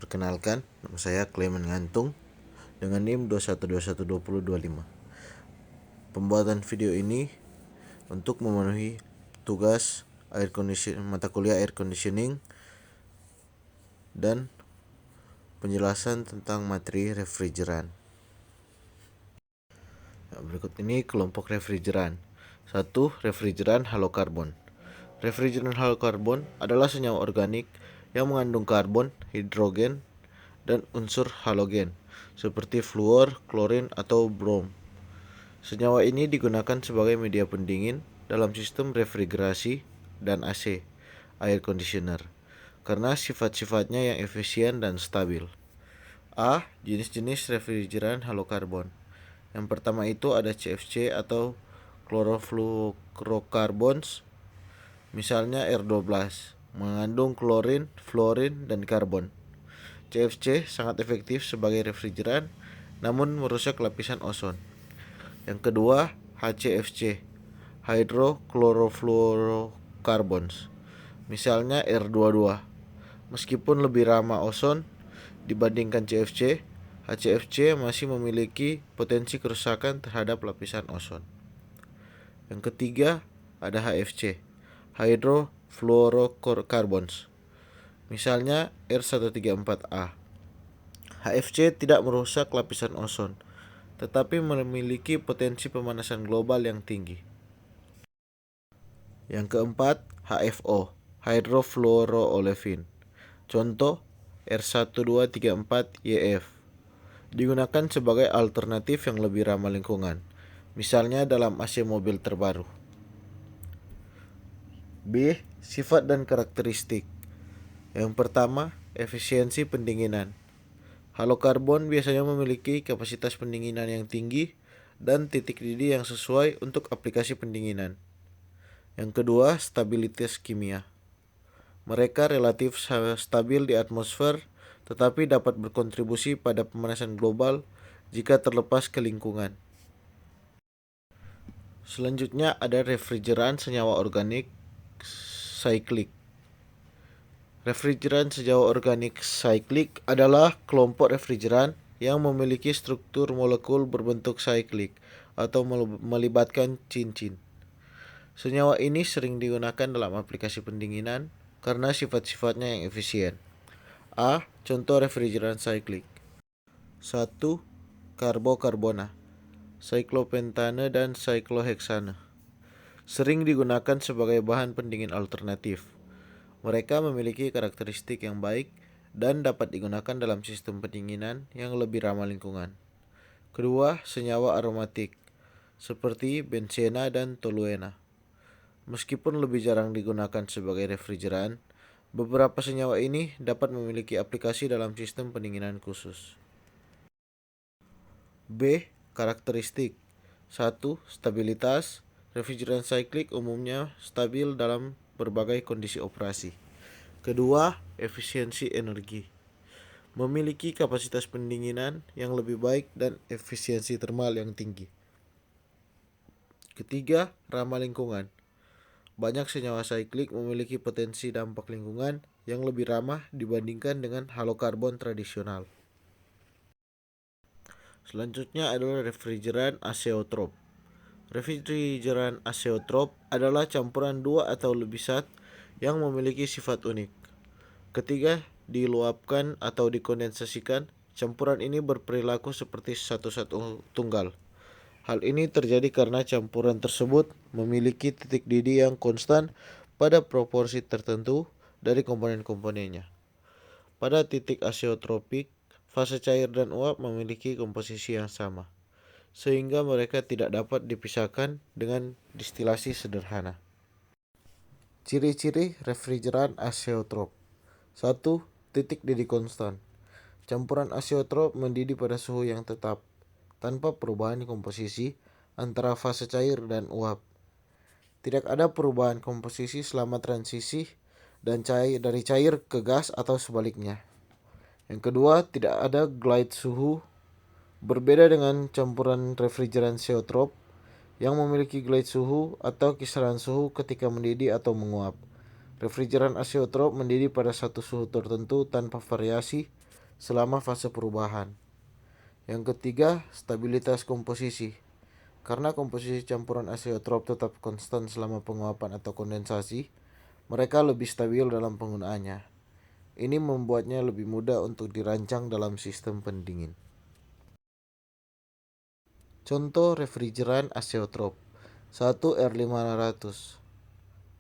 Perkenalkan, nama saya Clement Ngantung dengan NIM 21212025. Pembuatan video ini untuk memenuhi tugas mata kuliah air conditioning dan penjelasan tentang materi refrigeran. Berikut ini kelompok refrigeran. 1. Refrigeran halokarbon. Refrigeran halokarbon adalah senyawa organik yang mengandung karbon, hidrogen, dan unsur halogen seperti fluor, klorin, atau brom. Senyawa ini digunakan sebagai media pendingin dalam sistem refrigerasi dan AC, air conditioner, karena sifat-sifatnya yang efisien dan stabil. A. Jenis-jenis refrigeran halokarbon. Yang pertama itu ada CFC atau chlorofluorocarbons, misalnya R12, mengandung klorin, fluorin, dan karbon. CFC sangat efektif sebagai refrigeran, namun merusak lapisan ozon. Yang kedua, HCFC, hydrochlorofluorocarbons, misalnya R22. Meskipun lebih ramah ozon dibandingkan CFC, HCFC masih memiliki potensi kerusakan terhadap lapisan ozon. Yang ketiga, ada HFC, hydrofluorocarbons, misalnya R134A. HFC tidak merusak lapisan ozon, tetapi memiliki potensi pemanasan global yang tinggi. Yang keempat, HFO, hydrofluoroolefin. Contoh, R1234YF. Digunakan sebagai alternatif yang lebih ramah lingkungan, misalnya dalam AC mobil terbaru. B. Sifat dan karakteristik. Yang pertama, efisiensi pendinginan. Halokarbon biasanya memiliki kapasitas pendinginan yang tinggi dan titik didih yang sesuai untuk aplikasi pendinginan. Yang kedua, stabilitas kimia. Mereka relatif stabil di atmosfer, tetapi dapat berkontribusi pada pemanasan global jika terlepas ke lingkungan. Selanjutnya ada refrigeran senyawa organik cyclic. Refrigeran senyawa organik cyclic adalah kelompok refrigeran yang memiliki struktur molekul berbentuk cyclic atau melibatkan cincin. Senyawa ini sering digunakan dalam aplikasi pendinginan karena sifat-sifatnya yang efisien. A. Contoh refrigeran cyclic. 1. Karbokarbona, cyclopentane, dan cycloheksane. Sering digunakan sebagai bahan pendingin alternatif. Mereka memiliki karakteristik yang baik dan dapat digunakan dalam sistem pendinginan yang lebih ramah lingkungan. Kedua, senyawa aromatik seperti benzena dan toluena. Meskipun lebih jarang digunakan sebagai refrigeran, beberapa senyawa ini dapat memiliki aplikasi dalam sistem pendinginan khusus. B. Karakteristik. 1. Stabilitas. Refrigeran cyclic umumnya stabil dalam berbagai kondisi operasi. Kedua, efisiensi energi. Memiliki kapasitas pendinginan yang lebih baik dan efisiensi termal yang tinggi. Ketiga, ramah lingkungan. Banyak senyawa cyclic memiliki potensi dampak lingkungan yang lebih ramah dibandingkan dengan halokarbon tradisional. Selanjutnya adalah refrigeran azeotrop. Refrigeran azeotrop adalah campuran dua atau lebih zat yang memiliki sifat unik. Ketika diluapkan atau dikondensasikan, campuran ini berperilaku seperti satu tunggal. Hal ini terjadi karena campuran tersebut memiliki titik didih yang konstan pada proporsi tertentu dari komponen-komponennya. Pada titik azeotropik, fase cair dan uap memiliki komposisi yang sama, sehingga mereka tidak dapat dipisahkan dengan distilasi sederhana. Ciri-ciri refrigeran azeotrop. 1. Titik didih konstan. Campuran azeotrop mendidih pada suhu yang tetap, tanpa perubahan komposisi antara fase cair dan uap. Tidak ada perubahan komposisi selama transisi dari cair ke gas atau sebaliknya. Yang kedua, tidak ada glide suhu. Berbeda dengan campuran refrigeran azeotrop yang memiliki glide suhu atau kisaran suhu ketika mendidih atau menguap. Refrigeran azeotrop mendidih pada satu suhu tertentu tanpa variasi selama fase perubahan. Yang ketiga, stabilitas komposisi. Karena komposisi campuran azeotrop tetap konstan selama penguapan atau kondensasi, mereka lebih stabil dalam penggunaannya. Ini membuatnya lebih mudah untuk dirancang dalam sistem pendingin. Contoh refrigeran azeotrop. 1R500.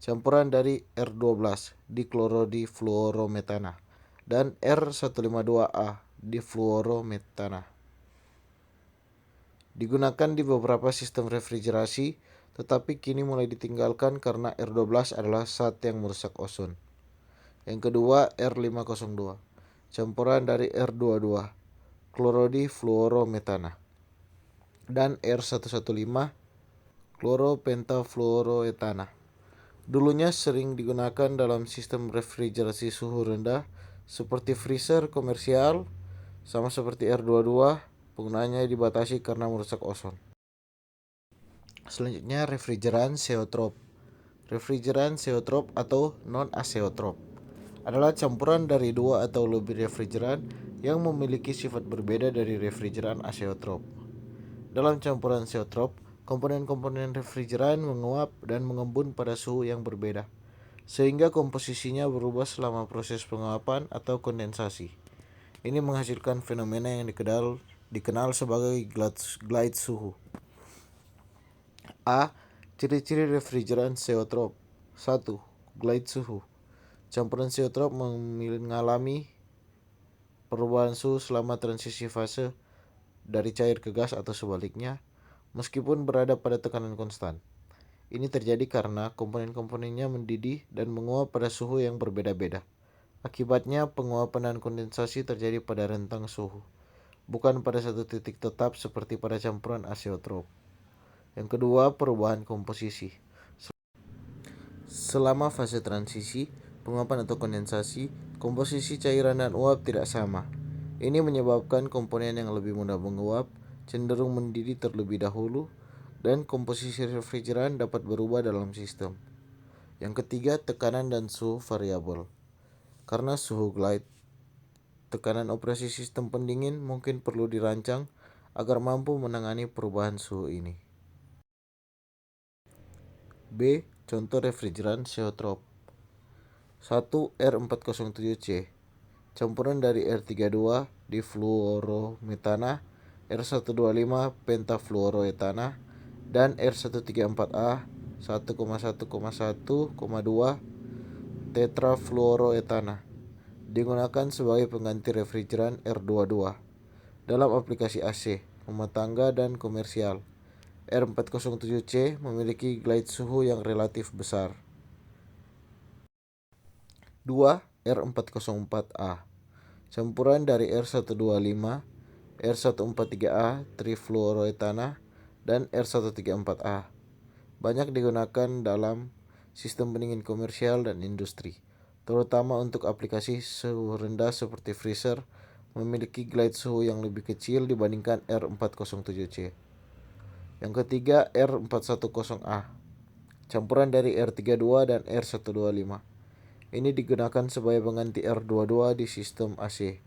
Campuran dari R12 diklorofluorometana dan R152A difluorometana. Digunakan di beberapa sistem refrigerasi, tetapi kini mulai ditinggalkan karena R12 adalah zat yang merusak ozon. Yang kedua, R502. Campuran dari R22 klorodifluorometana dan R115 kloropentafluoroetana. Dulunya sering digunakan dalam sistem refrigerasi suhu rendah seperti freezer komersial. Sama seperti R22, penggunaannya dibatasi karena merusak ozon. Selanjutnya, refrigeran zeotrop. Refrigeran zeotrop atau non-azeotrop adalah campuran dari dua atau lebih refrigeran yang memiliki sifat berbeda dari refrigeran azeotrop. Dalam campuran zeotrop, komponen-komponen refrigeran menguap dan mengembun pada suhu yang berbeda, sehingga komposisinya berubah selama proses penguapan atau kondensasi. Ini menghasilkan fenomena yang dikenal sebagai glide suhu. A. Ciri-ciri refrigeran zeotrop. 1. Glide suhu. Campuran zeotrop mengalami perubahan suhu selama transisi fase dari cair ke gas atau sebaliknya, meskipun berada pada tekanan konstan. Ini terjadi karena komponen-komponennya mendidih dan menguap pada suhu yang berbeda-beda. Akibatnya, penguapan dan kondensasi terjadi pada rentang suhu, bukan pada satu titik tetap seperti pada campuran azeotrop. Yang kedua, perubahan komposisi. Selama fase transisi, penguapan atau kondensasi, komposisi cairan dan uap tidak sama. Ini menyebabkan komponen yang lebih mudah menguap cenderung mendidih terlebih dahulu, dan komposisi refrigeran dapat berubah dalam sistem. Yang ketiga, tekanan dan suhu variabel. Karena suhu glide, tekanan operasi sistem pendingin mungkin perlu dirancang agar mampu menangani perubahan suhu ini. B. Contoh refrigeran zeotrop. 1. R407C. Campuran dari R32 difluorometana, R125 pentafluoroetana, dan R134A 1,1,1,2 tetrafluoroetana. Digunakan sebagai pengganti refrigeran R22 dalam aplikasi AC, rumah tangga, dan komersial. R407C memiliki glide suhu yang relatif besar. 2. R404A. Campuran dari R125, R143A trifluoroetana, dan R134A. Banyak digunakan dalam sistem pendingin komersial dan industri, terutama untuk aplikasi suhu rendah seperti freezer, memiliki glide suhu yang lebih kecil dibandingkan R407C. Yang ketiga, R410A. Campuran dari R32 dan R125. Ini digunakan sebagai pengganti R22 di sistem AC.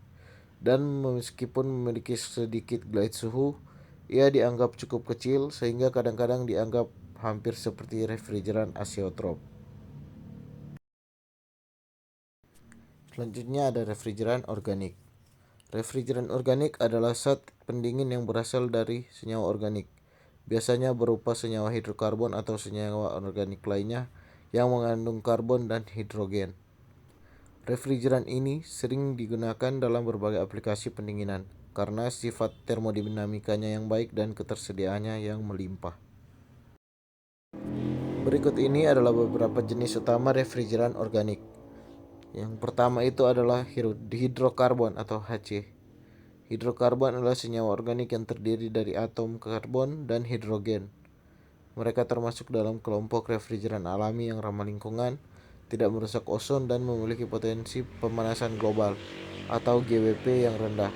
Dan meskipun memiliki sedikit glide suhu, ia dianggap cukup kecil sehingga kadang-kadang dianggap hampir seperti refrigeran azeotrop. Selanjutnya ada refrigeran organik. Refrigeran organik adalah zat pendingin yang berasal dari senyawa organik, biasanya berupa senyawa hidrokarbon atau senyawa organik lainnya yang mengandung karbon dan hidrogen. Refrigeran ini sering digunakan dalam berbagai aplikasi pendinginan karena sifat termodinamikanya yang baik dan ketersediaannya yang melimpah. Berikut ini adalah beberapa jenis utama refrigeran organik. Yang pertama itu adalah hidrokarbon atau HC. Hidrokarbon adalah senyawa organik yang terdiri dari atom karbon dan hidrogen. Mereka termasuk dalam kelompok refrigeran alami yang ramah lingkungan, tidak merusak ozon, dan memiliki potensi pemanasan global atau GWP yang rendah.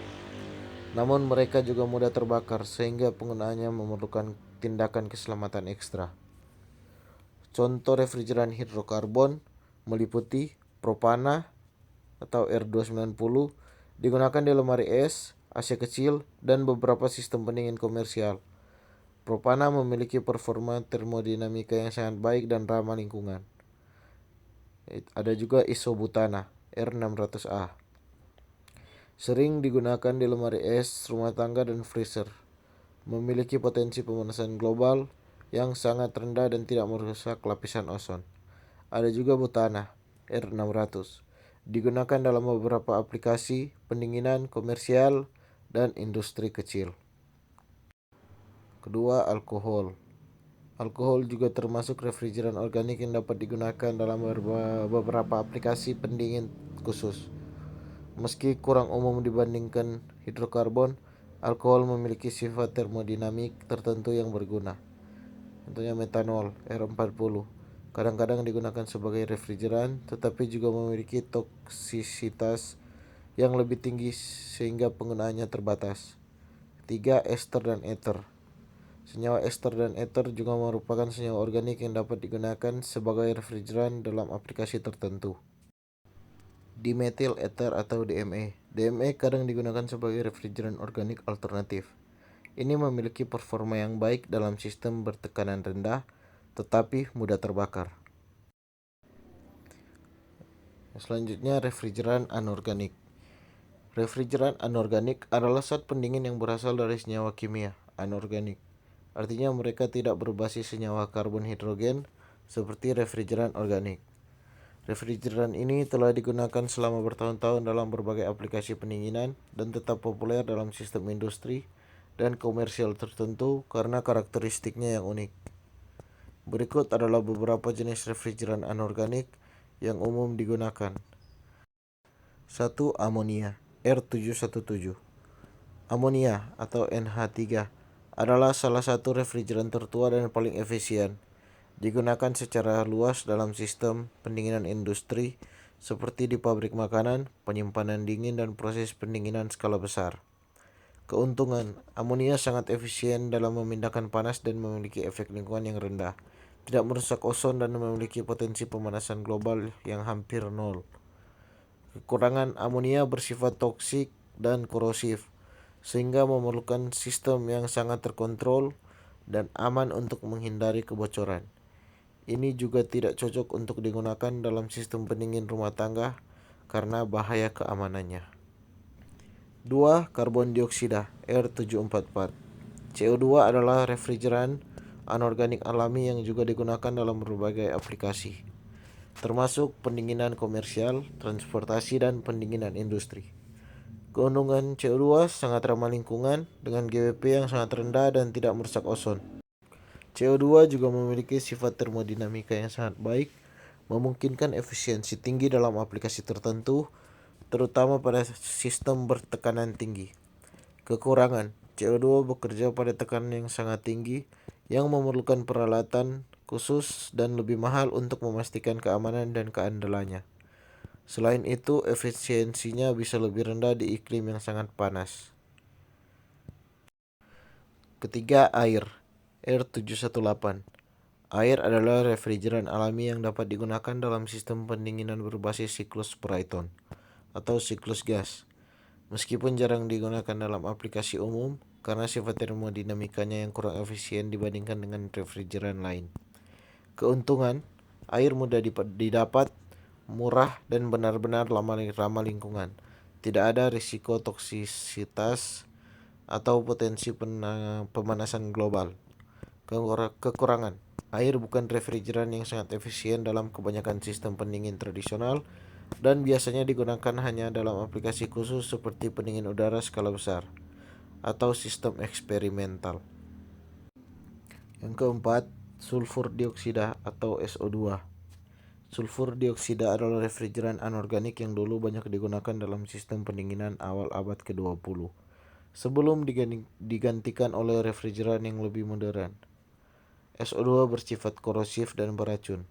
Namun mereka juga mudah terbakar sehingga penggunaannya memerlukan tindakan keselamatan ekstra. Contoh refrigeran hidrokarbon meliputi propana atau R290, Digunakan di lemari es, AC kecil, dan beberapa sistem pendingin komersial. Propana memiliki performa termodinamika yang sangat baik dan ramah lingkungan. Ada juga isobutana R600A. Sering digunakan di lemari es, rumah tangga, dan freezer. Memiliki potensi pemanasan global yang sangat rendah dan tidak merusak lapisan ozon. Ada juga butana R600. Digunakan dalam beberapa aplikasi pendinginan komersial dan industri kecil. Kedua, alkohol. Alkohol juga termasuk refrigeran organik yang dapat digunakan dalam beberapa aplikasi pendingin khusus. Meski kurang umum dibandingkan hidrokarbon, alkohol memiliki sifat termodinamik tertentu yang berguna. Contohnya metanol R40. Kadang-kadang digunakan sebagai refrigeran, tetapi juga memiliki toksisitas yang lebih tinggi sehingga penggunaannya terbatas. 3. Ester dan ether. Senyawa ester dan ether juga merupakan senyawa organik yang dapat digunakan sebagai refrigeran dalam aplikasi tertentu. Dimethyl ether atau DME. DME kadang digunakan sebagai refrigeran organik alternatif. Ini memiliki performa yang baik dalam sistem bertekanan rendah, tetapi mudah terbakar. Selanjutnya, refrigeran anorganik. Refrigeran anorganik adalah zat pendingin yang berasal dari senyawa kimia anorganik. Artinya mereka tidak berbasis senyawa karbon hidrogen seperti refrigeran organik. Refrigeran ini telah digunakan selama bertahun-tahun dalam berbagai aplikasi pendinginan dan tetap populer dalam sistem industri dan komersial tertentu karena karakteristiknya yang unik. Berikut adalah beberapa jenis refrigeran anorganik yang umum digunakan. 1. Amonia R717. Amonia atau NH3 adalah salah satu refrigeran tertua dan paling efisien. Digunakan secara luas dalam sistem pendinginan industri seperti di pabrik makanan, penyimpanan dingin, dan proses pendinginan skala besar. Keuntungan, amonia sangat efisien dalam memindahkan panas dan memiliki efek lingkungan yang rendah, tidak merusak ozon, dan memiliki potensi pemanasan global yang hampir nol. Kekurangan, amonia bersifat toksik dan korosif, sehingga memerlukan sistem yang sangat terkontrol dan aman untuk menghindari kebocoran. Ini juga tidak cocok untuk digunakan dalam sistem pendingin rumah tangga karena bahaya keamanannya. 2. Karbon dioksida R744. CO2 adalah refrigeran anorganik alami yang juga digunakan dalam berbagai aplikasi, termasuk pendinginan komersial, transportasi, dan pendinginan industri. Keuntungan CO2 sangat ramah lingkungan dengan GWP yang sangat rendah dan tidak merusak ozon. CO2 juga memiliki sifat termodinamika yang sangat baik, memungkinkan efisiensi tinggi dalam aplikasi tertentu, terutama pada sistem bertekanan tinggi. Kekurangan, CO2 bekerja pada tekanan yang sangat tinggi, yang memerlukan peralatan khusus dan lebih mahal untuk memastikan keamanan dan keandalannya. Selain itu, efisiensinya bisa lebih rendah di iklim yang sangat panas. Ketiga, air R718. Air adalah refrigeran alami yang dapat digunakan dalam sistem pendinginan berbasis siklus Brayton atau siklus gas. Meskipun jarang digunakan dalam aplikasi umum karena sifat termodinamikanya yang kurang efisien dibandingkan dengan refrigeran lain. Keuntungan, air mudah didapat, murah, dan benar-benar ramah lingkungan. Tidak ada risiko toksisitas atau potensi pemanasan global. Kekurangan, air bukan refrigeran yang sangat efisien dalam kebanyakan sistem pendingin tradisional dan biasanya digunakan hanya dalam aplikasi khusus seperti pendingin udara skala besar atau sistem eksperimental. Yang keempat, sulfur dioksida atau SO2. Sulfur dioksida adalah refrigeran anorganik yang dulu banyak digunakan dalam sistem pendinginan awal abad ke-20, sebelum digantikan oleh refrigeran yang lebih modern. SO2 bersifat korosif dan beracun,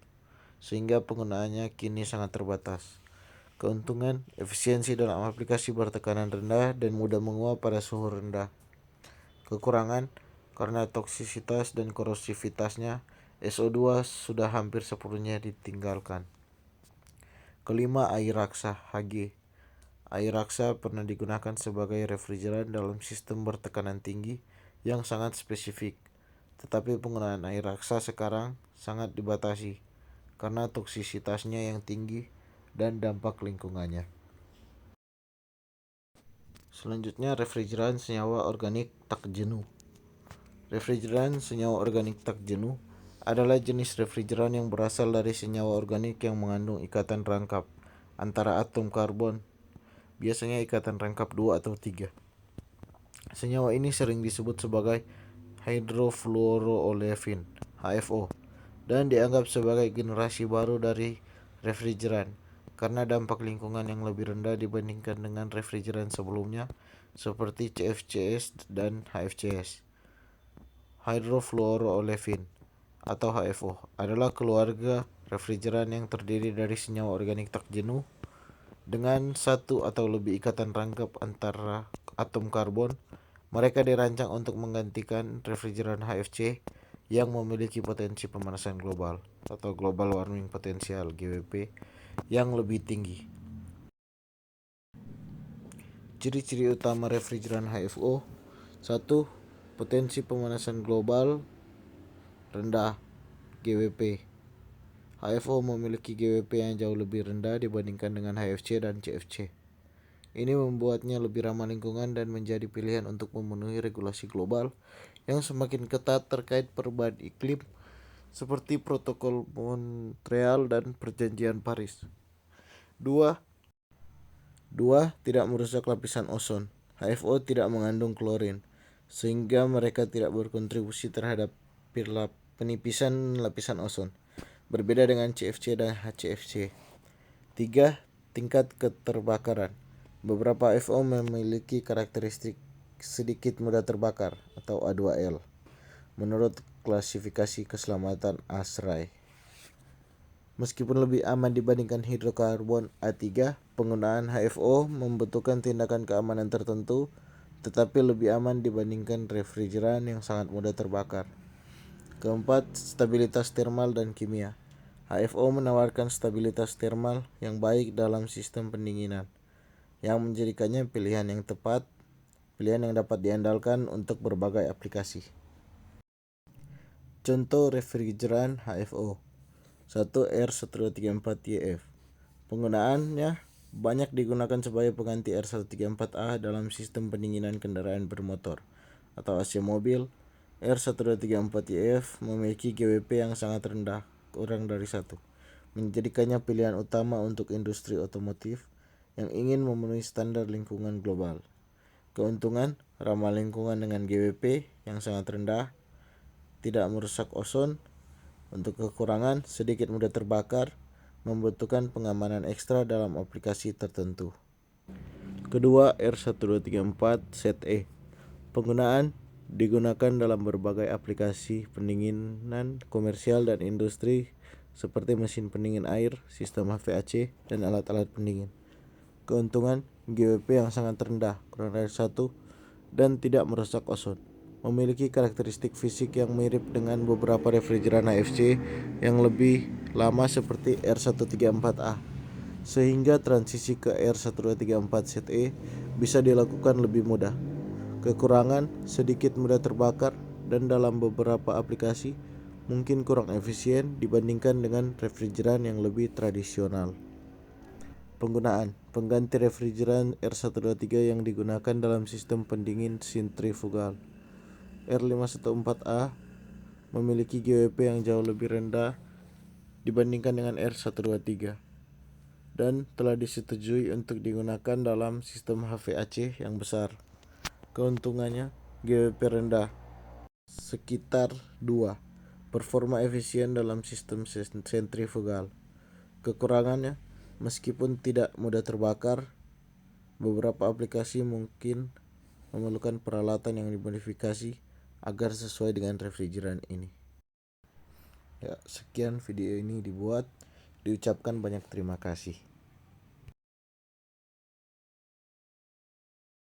sehingga penggunaannya kini sangat terbatas. Keuntungan, efisiensi dalam aplikasi bertekanan rendah dan mudah menguap pada suhu rendah. Kekurangan, karena toksisitas dan korosivitasnya, SO2 sudah hampir sepenuhnya ditinggalkan. Kelima, air raksa Hg. Air raksa pernah digunakan sebagai refrigeran dalam sistem bertekanan tinggi yang sangat spesifik, tetapi penggunaan air raksa sekarang sangat dibatasi karena toksisitasnya yang tinggi dan dampak lingkungannya. Selanjutnya, refrigeran senyawa organik tak jenuh. Refrigeran senyawa organik tak jenuh adalah jenis refrigeran yang berasal dari senyawa organik yang mengandung ikatan rangkap antara atom karbon, biasanya ikatan rangkap 2 atau 3. Senyawa ini sering disebut sebagai hydrofluoroolefin (HFO) dan dianggap sebagai generasi baru dari refrigeran karena dampak lingkungan yang lebih rendah dibandingkan dengan refrigeran sebelumnya seperti CFCs dan HFCs. Hydrofluoroolefin atau HFO adalah keluarga refrigeran yang terdiri dari senyawa organik tak jenuh dengan satu atau lebih ikatan rangkap antara atom karbon. Mereka dirancang untuk menggantikan refrigeran HFC yang memiliki potensi pemanasan global atau global warming potential (GWP) yang lebih tinggi. Ciri-ciri utama refrigeran HFO: 1. Potensi pemanasan global rendah (GWP). HFO memiliki GWP yang jauh lebih rendah dibandingkan dengan HFC dan CFC. Ini membuatnya lebih ramah lingkungan dan menjadi pilihan untuk memenuhi regulasi global yang semakin ketat terkait perubahan iklim seperti Protokol Montreal dan Perjanjian Paris. 2. Tidak merusak lapisan ozon. HFO tidak mengandung klorin, sehingga mereka tidak berkontribusi terhadap penipisan lapisan ozon, berbeda dengan CFC dan HCFC. 3. Tingkat keterbakaran. Beberapa HFO memiliki karakteristik sedikit mudah terbakar atau A2L menurut klasifikasi keselamatan ASHRAE. Meskipun lebih aman dibandingkan hidrokarbon A3, penggunaan HFO membutuhkan tindakan keamanan tertentu, tetapi lebih aman dibandingkan refrigeran yang sangat mudah terbakar. 4. Stabilitas termal dan kimia. HFO menawarkan stabilitas termal yang baik dalam sistem pendinginan, yang menjadikannya pilihan yang dapat diandalkan untuk berbagai aplikasi. Contoh refrigeran HFO. 1. R134YF. Penggunaannya banyak digunakan sebagai pengganti R134A dalam sistem pendinginan kendaraan bermotor atau AC mobil. R134YF memiliki GWP yang sangat rendah, kurang dari 1, menjadikannya pilihan utama untuk industri otomotif yang ingin memenuhi standar lingkungan global. Keuntungan: ramah lingkungan dengan GWP yang sangat rendah, tidak merusak ozon. Untuk kekurangan: sedikit mudah terbakar, membutuhkan pengamanan ekstra dalam aplikasi tertentu. Kedua, R1234ZE. Penggunaan digunakan dalam berbagai aplikasi pendinginan komersial dan industri seperti mesin pendingin air, sistem HVAC, dan alat-alat pendingin. Keuntungan: GWP yang sangat rendah, kurang dari 1, dan tidak merusak ozon. Memiliki karakteristik fisik yang mirip dengan beberapa refrigeran HFC yang lebih lama seperti R134A, sehingga transisi ke R1234ZE bisa dilakukan lebih mudah. Kekurangan: sedikit mudah terbakar dan dalam beberapa aplikasi mungkin kurang efisien dibandingkan dengan refrigeran yang lebih tradisional. Penggunaan: pengganti refrigeran R123 yang digunakan dalam sistem pendingin sentrifugal. R514A memiliki GWP yang jauh lebih rendah dibandingkan dengan R123 dan telah disetujui untuk digunakan dalam sistem HVAC yang besar. Keuntungannya: GWP rendah, sekitar 2, performa efisien dalam sistem sentrifugal. Kekurangannya: meskipun tidak mudah terbakar, beberapa aplikasi mungkin memerlukan peralatan yang dimodifikasi agar sesuai dengan refrigeran ini. Ya, sekian video ini diucapkan banyak terima kasih.